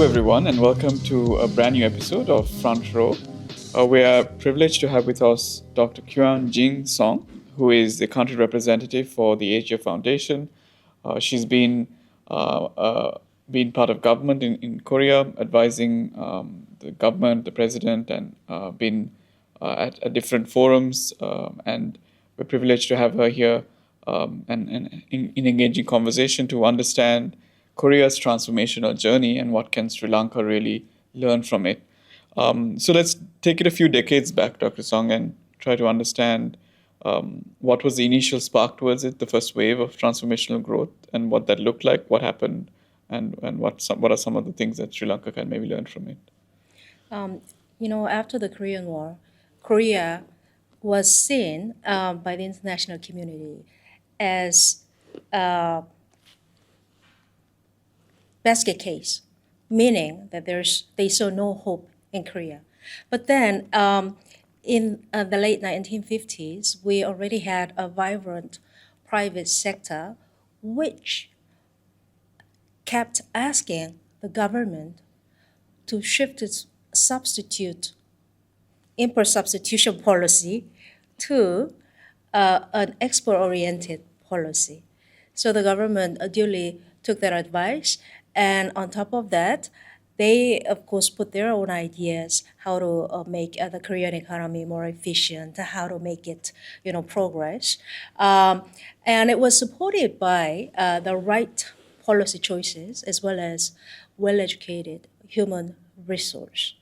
everyone, and welcome to a brand new episode of Front Row. We are privileged to have with us Dr. Kyungjin Song, who is the country representative for the Asia Foundation. She's been part of government in Korea, advising the government, the president, and been at different forums. And we're privileged to have her here and in engaging conversation to understand Korea's transformational journey and what can Sri Lanka really learn from it. So let's take it a few decades back, Dr. Song, and try to understand what was the initial spark towards it, the first wave of transformational growth, and what that looked like, what happened, and what are some of the things that Sri Lanka can maybe learn from it. After the Korean War, Korea was seen by the international community as a basket case, meaning that they saw no hope in Korea. But then in the late 1950s, we already had a vibrant private sector which kept asking the government to shift its import substitution policy to an export-oriented policy. So the government duly took that advice, and on top of that, they, of course, put their own ideas how to make the Korean economy more efficient, how to make it, progress. And it was supported by the right policy choices as well as well-educated human resource.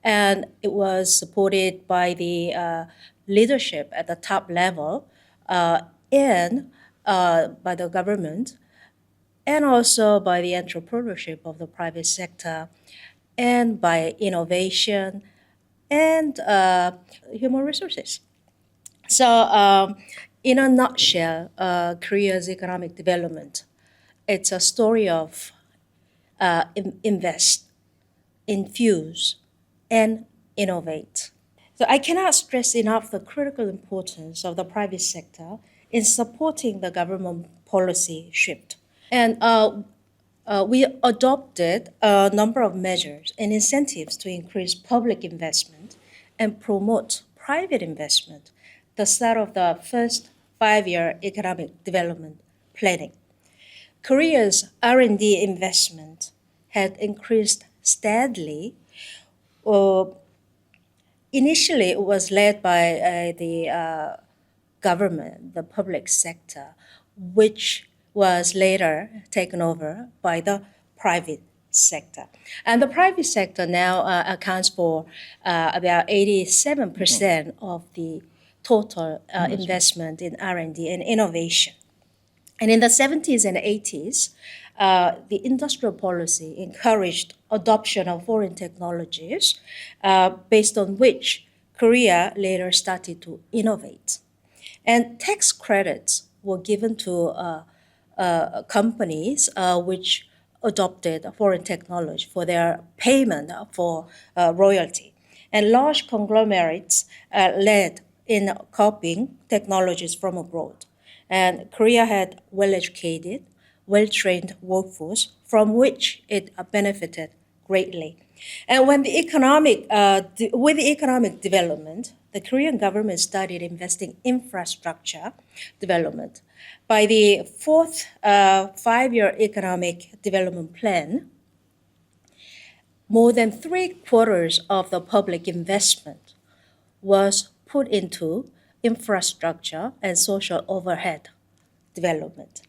And it was supported by the leadership at the top level and by the government, and also by the entrepreneurship of the private sector, and by innovation and human resources. So in a nutshell, Korea's economic development, it's a story of invest, infuse, and innovate. So I cannot stress enough the critical importance of the private sector in supporting the government policy shift. And we adopted a number of measures and incentives to increase public investment and promote private investment, the start of the first 5-year economic development planning. Korea's R&D investment had increased steadily. Initially, it was led by the government, the public sector, which was later taken over by the private sector. And the private sector now accounts for about 87% of the total investment in R&D and innovation. And in the 70s and 80s, the industrial policy encouraged adoption of foreign technologies based on which Korea later started to innovate. And tax credits were given to companies which adopted foreign technology for their payment for royalty. And large conglomerates led in copying technologies from abroad. And Korea had well-educated, well-trained workforce from which it benefited greatly. And when with the economic development, the Korean government started investing in infrastructure development. By the fourth 5-year economic development plan, more than 3/4 of the public investment was put into infrastructure and social overhead development.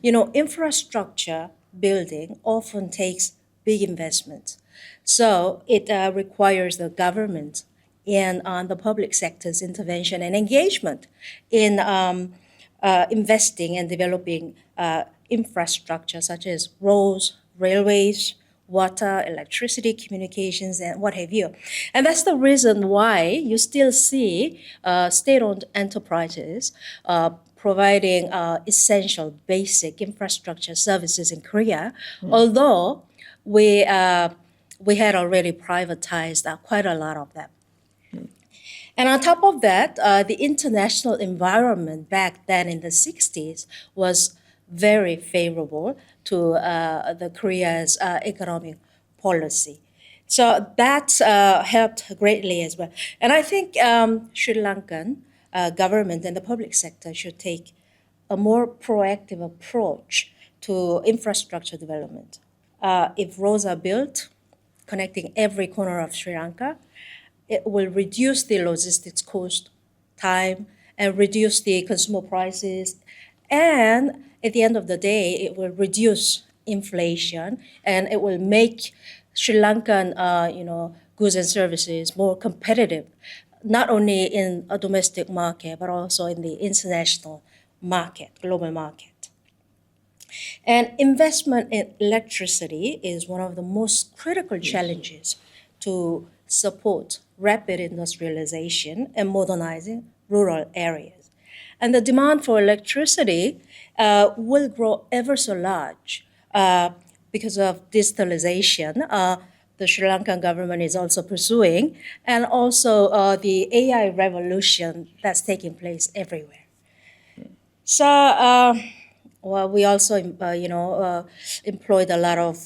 Infrastructure building often takes big investments. So it requires the government and the public sector's intervention and engagement in investing and developing infrastructure such as roads, railways, water, electricity, communications, and what have you. And that's the reason why you still see state-owned enterprises providing essential basic infrastructure services in Korea, although we had already privatized quite a lot of them. And on top of that, the international environment back then in the 60s was very favorable to the Korea's economic policy. So that helped greatly as well. And I think Sri Lankan government and the public sector should take a more proactive approach to infrastructure development. If roads are built connecting every corner of Sri Lanka, it will reduce the logistics cost, time, and reduce the consumer prices. And at the end of the day, it will reduce inflation and it will make Sri Lankan, goods and services more competitive, not only in a domestic market but also in the international market, global market. And investment in electricity is one of the most critical challenges to support rapid industrialization and modernizing rural areas. And the demand for electricity will grow ever so large because of digitalization. The Sri Lankan government is also pursuing, and also the AI revolution that's taking place everywhere. So, well, we also, employed a lot of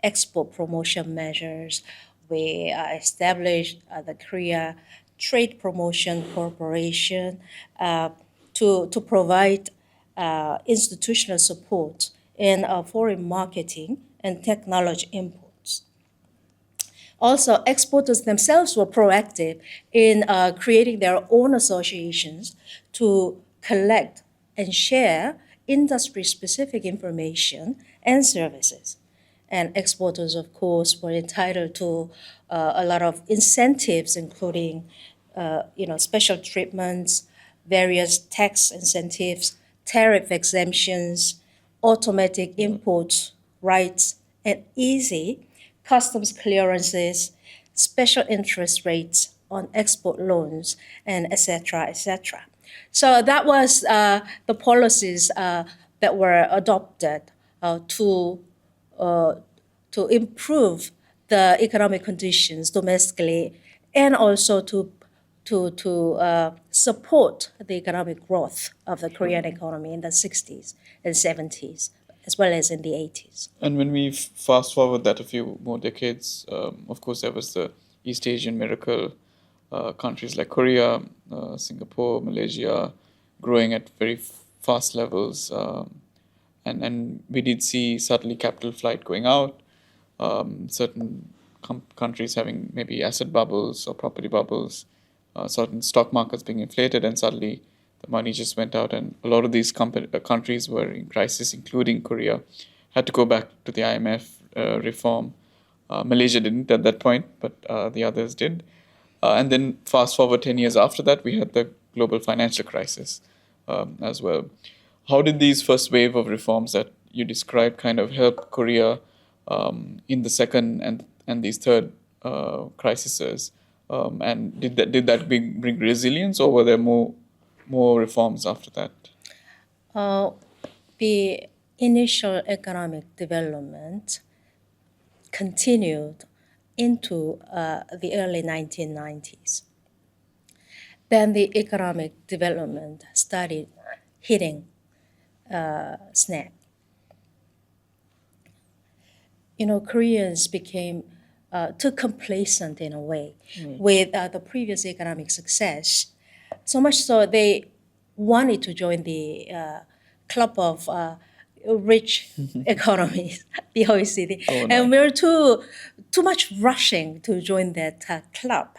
export promotion measures. We established the Korea Trade Promotion Corporation to provide institutional support in foreign marketing and technology imports. Also, exporters themselves were proactive in creating their own associations to collect and share industry-specific information and services. And exporters, of course, were entitled to a lot of incentives, including, special treatments, various tax incentives, tariff exemptions, automatic import rights, and easy customs clearances, special interest rates on export loans, and et cetera, et cetera. So that was the policies that were adopted to to improve the economic conditions domestically and also to support the economic growth of the Korean economy in the 60s and 70s, as well as in the 80s. And when we fast forward that a few more decades, of course, there was the East Asian miracle, countries like Korea, Singapore, Malaysia, growing at very fast levels. And we did see suddenly capital flight going out, certain countries having maybe asset bubbles or property bubbles, certain stock markets being inflated, and suddenly the money just went out. And a lot of these countries were in crisis, including Korea, had to go back to the IMF reform. Malaysia didn't at that point, but the others did. And then fast forward 10 years after that, we had the global financial crisis as well. How did these first wave of reforms that you described kind of help Korea in the second and these third crises? And did that bring resilience, or were there more reforms after that? The initial economic development continued into the early 1990s. Then the economic development started hitting snag. Koreans became too complacent in a way with the previous economic success, so much so they wanted to join the club of rich economies, the OECD, Oh, no. and we were too much rushing to join that club.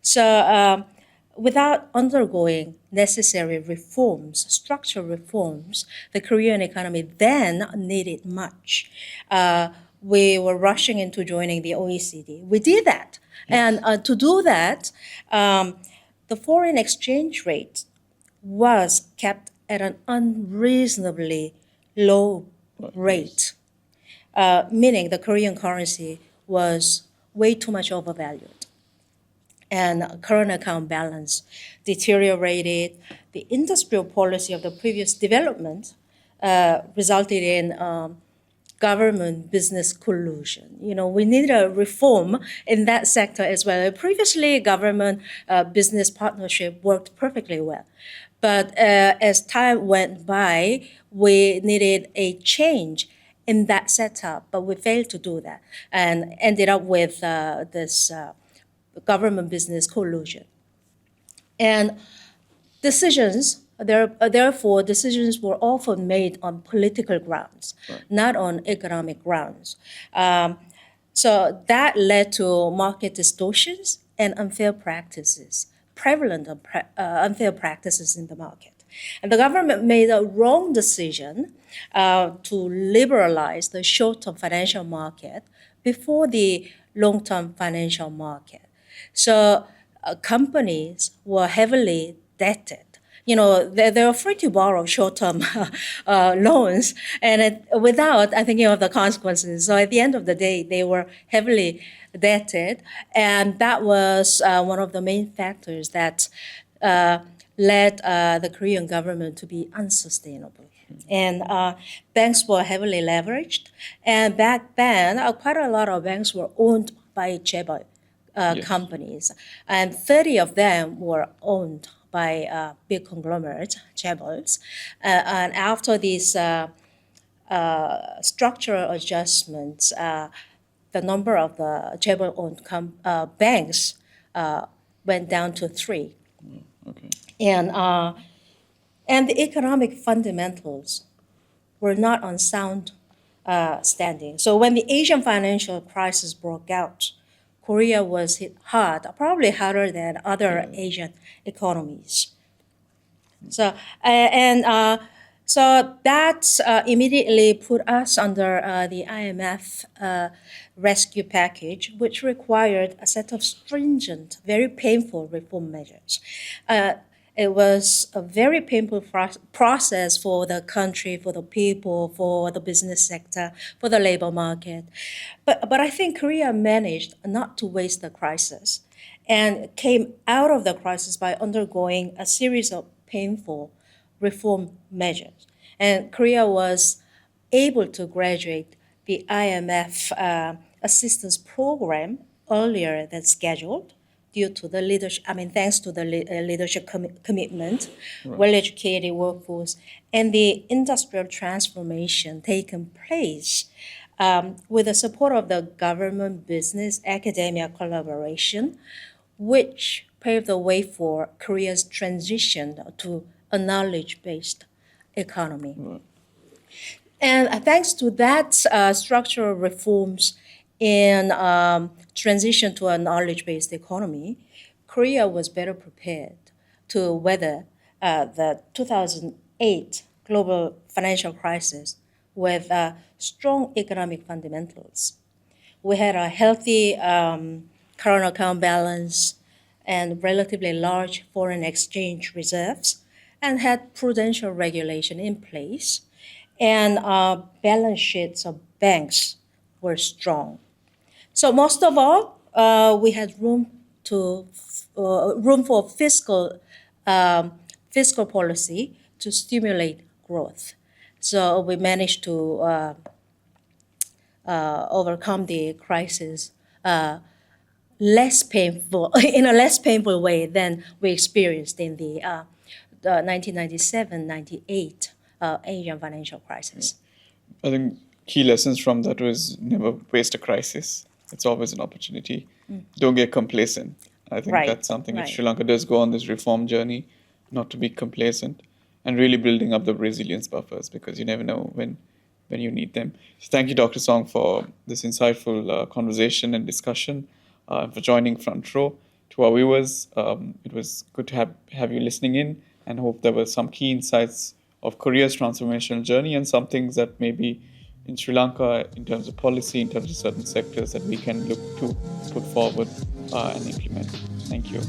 So without undergoing necessary reforms, structural reforms, the Korean economy then needed much. We were rushing into joining the OECD. We did that. And to do that, the foreign exchange rate was kept at an unreasonably low rate, meaning the Korean currency was way too much overvalued. And current account balance deteriorated. The industrial policy of the previous development resulted in government business collusion. We need a reform in that sector as well. Previously, government business partnership worked perfectly well. But as time went by, we needed a change in that setup, but we failed to do that and ended up with this government business collusion. And therefore, decisions were often made on political grounds, not on economic grounds. So that led to market distortions and unfair practices, prevalent unfair practices in the market. And the government made a wrong decision to liberalize the short-term financial market before the long-term financial market. So companies were heavily debted. They were free to borrow short-term loans, and without thinking of the consequences. So at the end of the day, they were heavily debted, and that was one of the main factors that led the Korean government to be unsustainable. And banks were heavily leveraged, and back then, quite a lot of banks were owned by chaebol companies, and 30 of them were owned by big conglomerates, chaebols. And after these structural adjustments, the number of the chaebol-owned banks went down to 3. Okay. And the economic fundamentals were not on sound standing. So when the Asian financial crisis broke out, Korea was hit hard, probably harder than other Asian economies. So so that immediately put us under the IMF rescue package, which required a set of stringent, very painful reform measures. It was a very painful process for the country, for the people, for the business sector, for the labor market. But I think Korea managed not to waste the crisis and came out of the crisis by undergoing a series of painful reform measures. And Korea was able to graduate the IMF assistance program earlier than scheduled due to the leadership, thanks to the leadership commitment, well-educated workforce, and the industrial transformation taking place with the support of the government, business, academia collaboration, which paved the way for Korea's transition to a knowledge-based economy. And thanks to that structural reforms in transition to a knowledge-based economy, Korea was better prepared to weather the 2008 global financial crisis with strong economic fundamentals. We had a healthy current account balance and relatively large foreign exchange reserves, and had prudential regulation in place, and balance sheets of banks were strong. So most of all, we had room for fiscal policy to stimulate growth. So we managed to overcome the crisis less painful in a less painful way than we experienced in the 1997-98 Asian financial crisis. I think key lessons from that was never waste a crisis. It's always an opportunity. Don't get complacent. I think that's something if Sri Lanka does go on this reform journey, not to be complacent and really building up the resilience buffers, because you never know when you need them. So thank you, Dr. Song, for this insightful conversation and discussion, for joining Front Row. To our viewers, it was good to have you listening in, and hope there were some key insights of Korea's transformational journey and some things that maybe in Sri Lanka, in terms of policy, in terms of certain sectors that we can look to put forward and implement. Thank you.